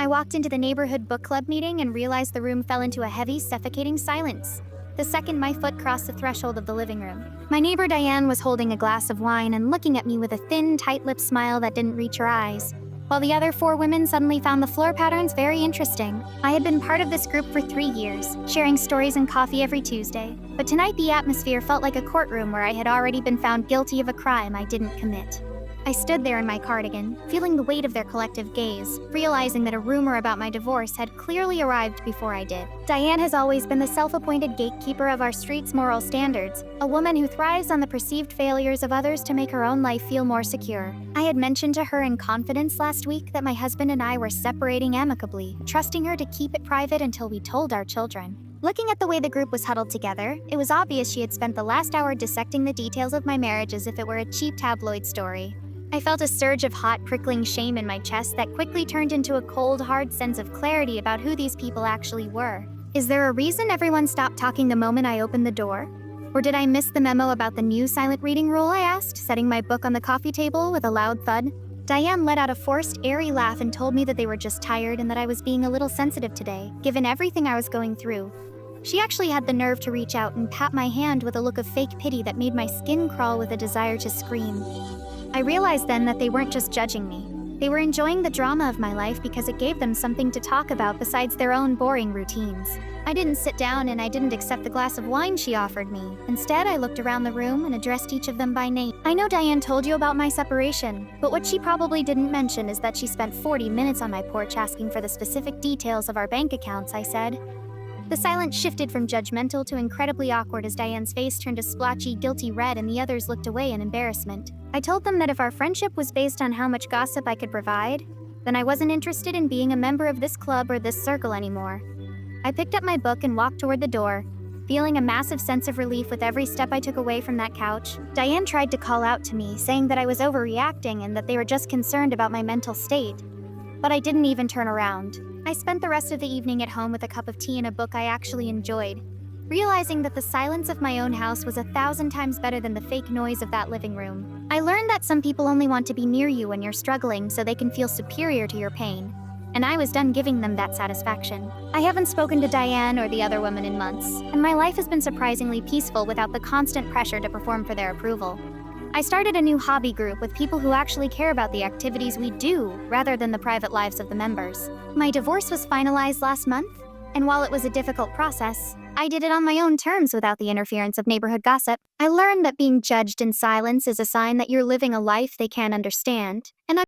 I walked into the neighborhood book club meeting and realized the room fell into a heavy, suffocating silence. The second my foot crossed the threshold of the living room, my neighbor Diane was holding a glass of wine and looking at me with a thin, tight-lipped smile that didn't reach her eyes, while the other four women suddenly found the floor patterns very interesting. I had been part of this group for 3 years, sharing stories and coffee every Tuesday, but tonight the atmosphere felt like a courtroom where I had already been found guilty of a crime I didn't commit. I stood there in my cardigan, feeling the weight of their collective gaze, realizing that a rumor about my divorce had clearly arrived before I did. Diane has always been the self-appointed gatekeeper of our street's moral standards, a woman who thrives on the perceived failures of others to make her own life feel more secure. I had mentioned to her in confidence last week that my husband and I were separating amicably, trusting her to keep it private until we told our children. Looking at the way the group was huddled together, it was obvious she had spent the last hour dissecting the details of my marriage as if it were a cheap tabloid story. I felt a surge of hot, prickling shame in my chest that quickly turned into a cold, hard sense of clarity about who these people actually were. Is there a reason everyone stopped talking the moment I opened the door? Or did I miss the memo about the new silent reading rule, I asked, setting my book on the coffee table with a loud thud? Diane let out a forced, airy laugh and told me that they were just tired and that I was being a little sensitive today, given everything I was going through. She actually had the nerve to reach out and pat my hand with a look of fake pity that made my skin crawl with a desire to scream. I realized then that they weren't just judging me. They were enjoying the drama of my life because it gave them something to talk about besides their own boring routines. I didn't sit down and I didn't accept the glass of wine she offered me. Instead, I looked around the room and addressed each of them by name. I know Diane told you about my separation, but what she probably didn't mention is that she spent 40 minutes on my porch asking for the specific details of our bank accounts, I said. The silence shifted from judgmental to incredibly awkward as Diane's face turned a splotchy, guilty red and the others looked away in embarrassment. I told them that if our friendship was based on how much gossip I could provide, then I wasn't interested in being a member of this club or this circle anymore. I picked up my book and walked toward the door, feeling a massive sense of relief with every step I took away from that couch. Diane tried to call out to me, saying that I was overreacting and that they were just concerned about my mental state. But I didn't even turn around. I spent the rest of the evening at home with a cup of tea and a book I actually enjoyed, realizing that the silence of my own house was 1,000 times better than the fake noise of that living room. I learned that some people only want to be near you when you're struggling so they can feel superior to your pain, and I was done giving them that satisfaction. I haven't spoken to Diane or the other women in months, and my life has been surprisingly peaceful without the constant pressure to perform for their approval. I started a new hobby group with people who actually care about the activities we do rather than the private lives of the members. My divorce was finalized last month, and while it was a difficult process, I did it on my own terms without the interference of neighborhood gossip. I learned that being judged in silence is a sign that you're living a life they can't understand, and